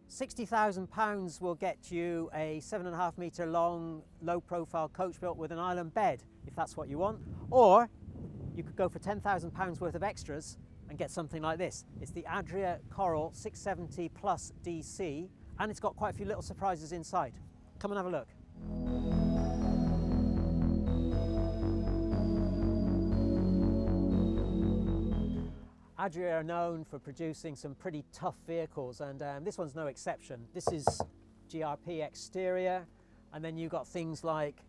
£60,000 will get you a 7.5 metre long, low profile coach built with an island bed, if that's what you want. Or you could go for £10,000 worth of extras and get something like this. It's the Adria Coral 670 Plus DC, and it's got quite a few little surprises inside. Come and have a look. Adria are known for producing some pretty tough vehicles, and this one's no exception. This is GRP exterior, and then you've got things like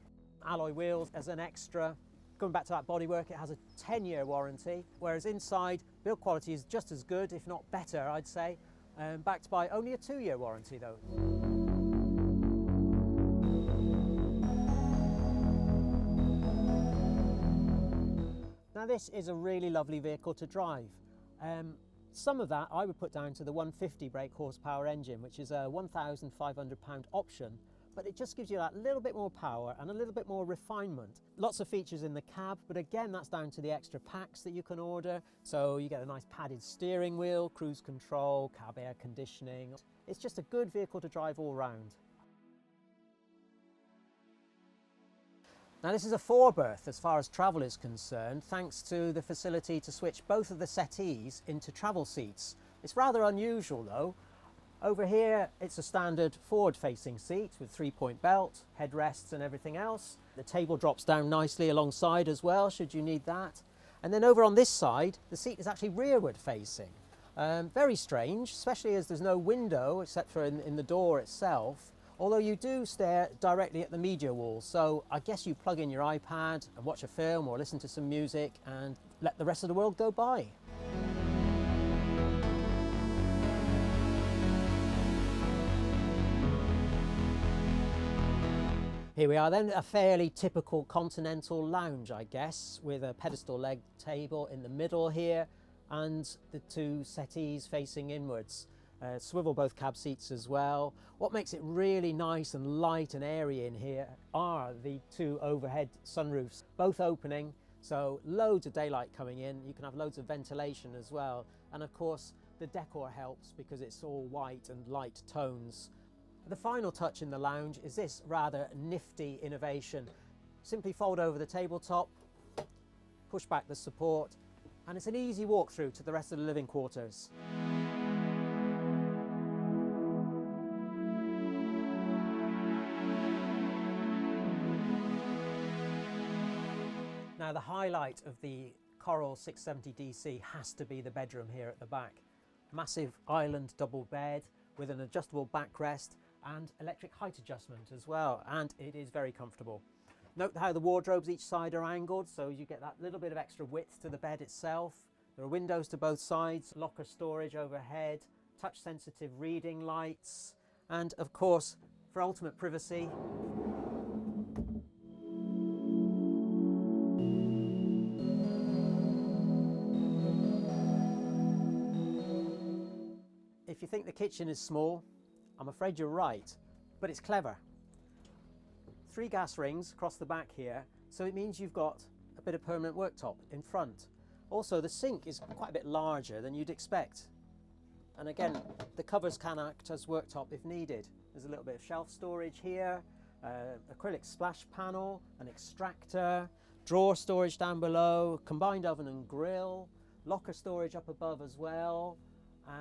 alloy wheels as an extra. Going back to that bodywork, it has a 10-year warranty, whereas inside, build quality is just as good, if not better, I'd say, backed by only a 2-year warranty though. Now this is a really lovely vehicle to drive. Some of that I would put down to the 150 brake horsepower engine, which is a £1,500 option, but it just gives you that little bit more power and a little bit more refinement. Lots of features in the cab, but again that's down to the extra packs that you can order. So you get a nice padded steering wheel, cruise control, cab air conditioning. It's just a good vehicle to drive all round. Now this is a 4-berth as far as travel is concerned, thanks to the facility to switch both of the settees into travel seats. It's rather unusual though. Over here it's a standard forward-facing seat with 3-point belt, headrests and everything else. The table drops down nicely alongside as well, should you need that. And then over on this side, the seat is actually rearward facing. Very strange, especially as there's no window except for in the door itself. Although you do stare directly at the media wall, so I guess you plug in your iPad and watch a film or listen to some music and let the rest of the world go by. Here we are then, a fairly typical continental lounge, I guess, with a pedestal leg table in the middle here and the 2 settees facing inwards. Swivel both cab seats as well. What makes it really nice and light and airy in here are the 2 overhead sunroofs, both opening, so loads of daylight coming in. You can have loads of ventilation as well, and of course the decor helps because it's all white and light tones. The final touch in the lounge is this rather nifty innovation. Simply fold over the tabletop, push back the support, and it's an easy walk through to the rest of the living quarters. Now the highlight of the Coral 670 DC has to be the bedroom here at the back. Massive island double bed with an adjustable backrest and electric height adjustment as well, and it is very comfortable. Note how the wardrobes each side are angled, so you get that little bit of extra width to the bed itself. There are windows to both sides, locker storage overhead, touch sensitive reading lights, and of course for ultimate privacy, if you think the kitchen is small, I'm afraid you're right, but it's clever. 3 gas rings across the back here, so it means you've got a bit of permanent worktop in front. Also, the sink is quite a bit larger than you'd expect. And again, the covers can act as worktop if needed. There's a little bit of shelf storage here, acrylic splash panel, an extractor, drawer storage down below, combined oven and grill, locker storage up above as well,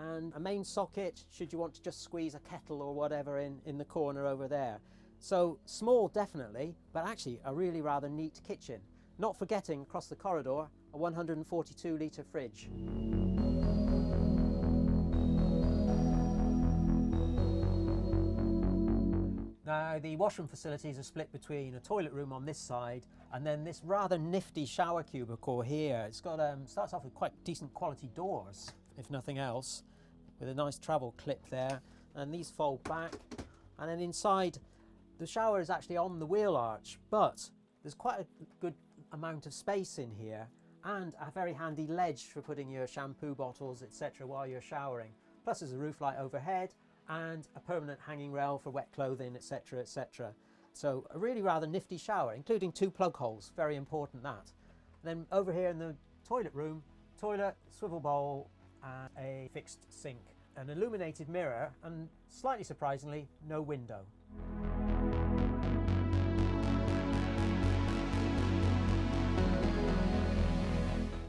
and a main socket should you want to just squeeze a kettle or whatever in the corner over there. So small definitely, but actually a really rather neat kitchen. Not forgetting across the corridor a 142 litre fridge. Now the washroom facilities are split between a toilet room on this side and then this rather nifty shower cubicle here. It's got starts off with quite decent quality doors, if nothing else, with a nice travel clip there, and these fold back, and then inside the shower is actually on the wheel arch, but there's quite a good amount of space in here and a very handy ledge for putting your shampoo bottles etc. while you're showering. Plus there's a roof light overhead and a permanent hanging rail for wet clothing etc. etc. So a really rather nifty shower, including 2 plug holes, very important that. And then over here in the toilet room, toilet, swivel bowl and a fixed sink. an illuminated mirror, and slightly surprisingly, no window.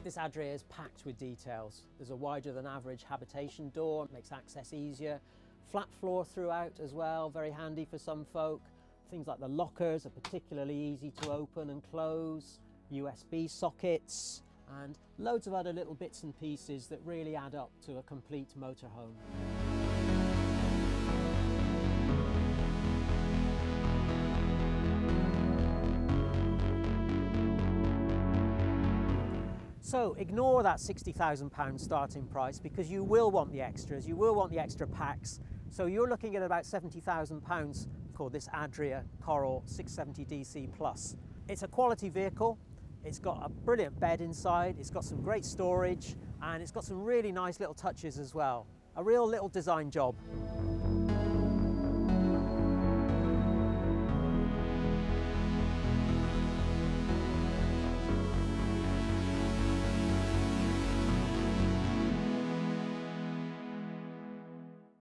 This Adria is packed with details. There's a wider than average habitation door, makes access easier. Flat floor throughout as well, very handy for some folk. Things like the lockers are particularly easy to open and close. USB sockets, and loads of other little bits and pieces that really add up to a complete motorhome. So ignore that £60,000 starting price, because you will want the extras, you will want the extra packs. So you're looking at about £70,000 for this Adria Coral 670 DC Plus. It's a quality vehicle. It's got a brilliant bed inside, it's got some great storage, and it's got some really nice little touches as well. A real little design job.